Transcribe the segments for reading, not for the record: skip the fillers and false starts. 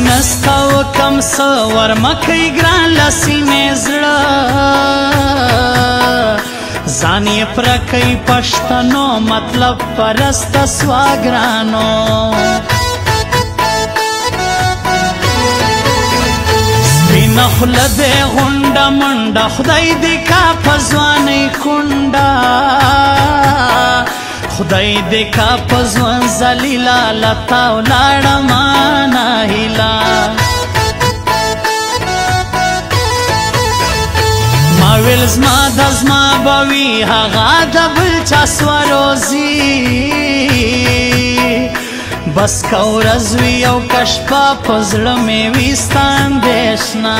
نستا و کم سور مکی گران لسینې زړه ځان یې پرکی پښتنو مطلب پرست سوا ګرانو سپینه خوله دې غونډه منډه خدای دې کا په ځوانۍ کونډه خدای دې کا په ځوان ذلیله لتا ولاړه ما ناهیله ما ویل زما د زما به وي هغه د بل چا سوه روزي بس که ورځ وي او که شپه په زړه مې وي ستا اندېښنه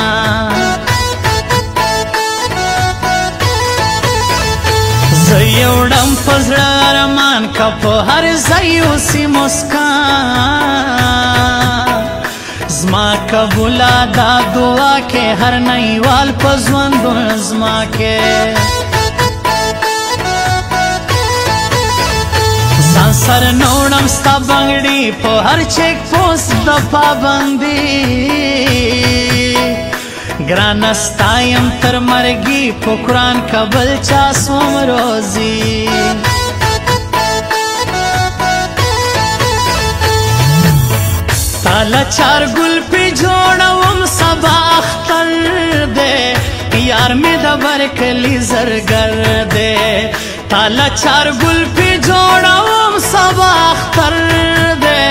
زه یې وړم په زړه ارمان که په هر ځای اوسي مسکان زما قبوله دا دعا کې هر نایوال په ژوندون زما کې ځان سره نه وړم ستا بنګړي په هر چیک پوسټ د پابندي ګرانه ستا یم تر مرګي په قرآن که بل چا سوم روزي تاله چار ګل پې جوړوم سبا اختر دی یار مې د برکلي زرګر دی تاله چار ګل پې جوړوم سبا اختر دی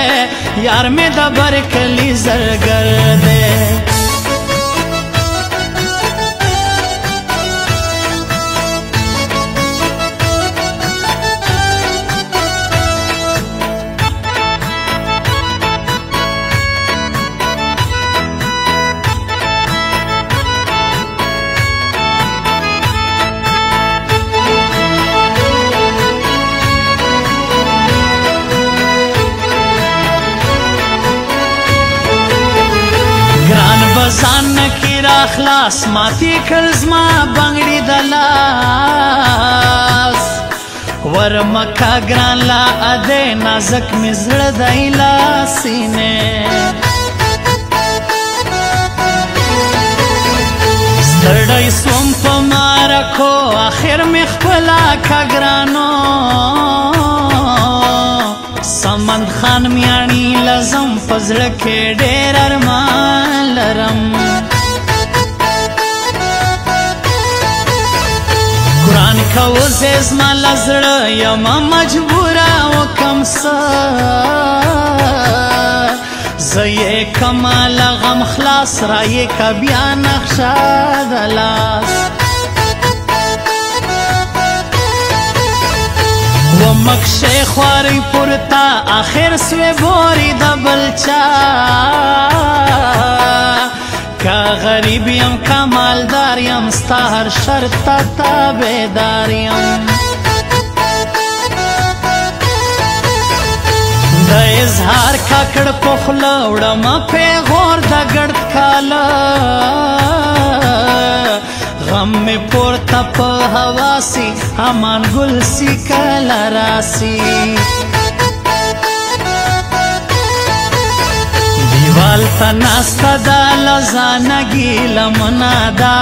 یار مې د برکلي زرګر دی ځان نکي را خلاص ماتې کړ زما بنګړي د لاس ورمکه ګران لا ادې نازک مې زړه دی لاسینې ستړی سوم په مارکو اخر مې خپله که ګرانو سمند خان میاڼي لزم په زړه کې ډېر ارمان لرم قرآن که اوس یې زما له زړه یمه مجبوره وکم څه زه یې کمه له غم خلاص را یې که بیا نقشه د لاس ومکشې خوارې پورته آخر سوې بورې د بل چا که غریب یم که مالدار یم ستا هر شرط ته تابعدار یم د اظهار کاکړ په خوله وړمه پیغور د ګړد کاله غم می پورته په هوا سي امان ګل سي کله راسي دیوال ته ناسته ده لزانه ګیله مناده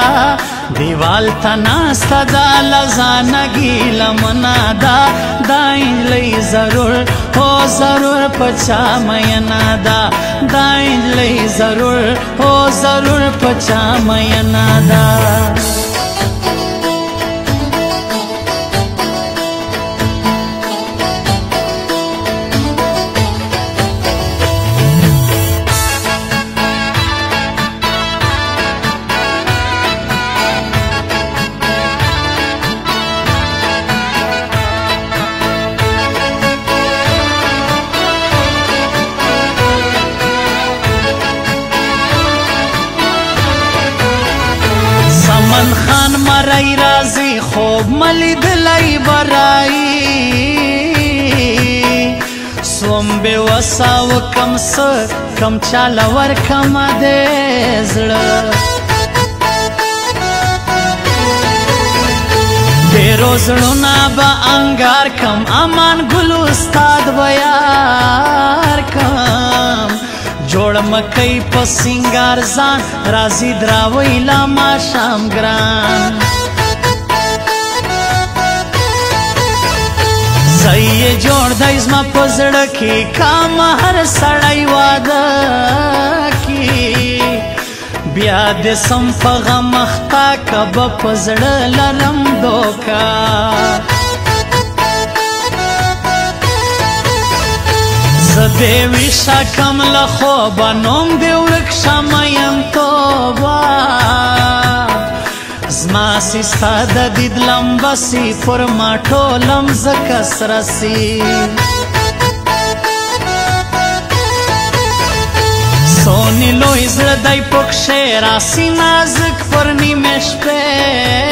دیوال ته ناسته ده لزانه ګیله مناده دا انجلۍ ضرور هو ضرور په چا مینا ده دا انجلۍ ضرور هو ضرور په چا مینا ده من خان مرائی رازی خوب ملیدلی برائی سوم بے وسا و کم سا کم چالا ور کم دے زڑا دے روزڑونا با انگار کم امان گلو استاد بیار کم جوڑ مکۍ په سینګار ځان راځي دراوی لا ماښام ګران ځای یې جوړ دی زما په زړه کې کام هر سړی واده کې بیا دې سم په غم اخته که به په زړه لرم دوکه زه دې ویښه کم له خوبه نوم دې ورک شه مینتوبه زما سي ستا د دید لمبه سي پر ما ټولم ځکه سره سي سونی لوی زړه دی پکښې راسي نازک پر نیمې شپې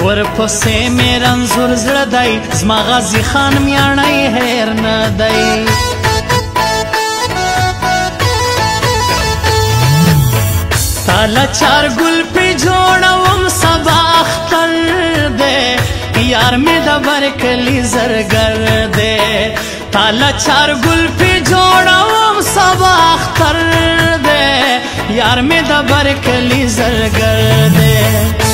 ورپسې مې رنځور زړه دی زما غازي خان میاڼی هیر نه دی تاله چار ګل پې جوړوم سبا اختر دی یار مې د برکلي زرګر دی تاله چار ګل پې جوړوم سبا اختر دی یار مې د برکلي زرګر دی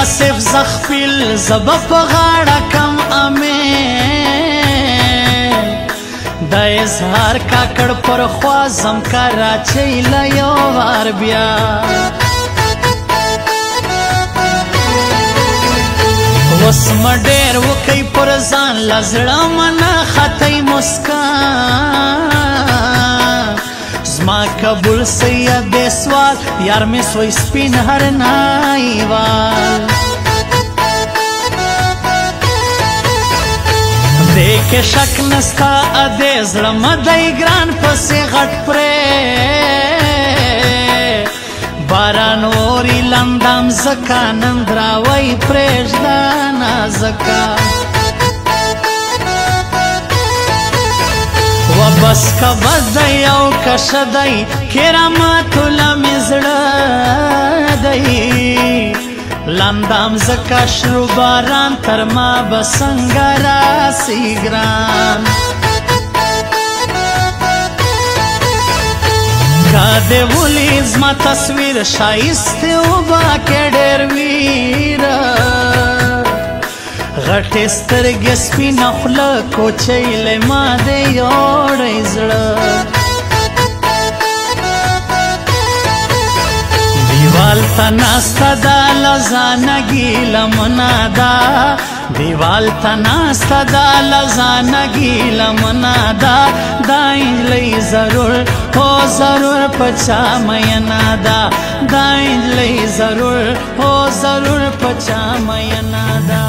آصف زخپیل زبا په غاړه کم امین د اظهار کاکړ پر خوا زم کراچۍ له یو وار بیا اوس مه ډېر وکئ پر ځان له زړه منه خطی مسکان زما قبول سید دې سوال یار مې سوی سپین هر نایوال دې کې شک نستا ادې زړه مه دی ګران پسې غټ پرې باران اوري لندام زکه نن دراوی پرېږده نازکه و بس که بد دی او که ښه دی کراماتله مې زړه دی لندام زکه شرو باران تر ما به څنګه راسي ګران که دې ولي زما تصویر ښایستې اوبه کې ډېر ویره غټې سترګې سپینه خوله کوچۍ له ما دې یوړی زړه دیوال ته ناسته ده له ځانه ګیلمنه ده دیوال ته ناسته ده له ځانه ګیلمنه ده دا نجلۍ ضرور هو ضرور په چا مینه ده دا نجلۍ ضرور هو ضرور په چا مینه ده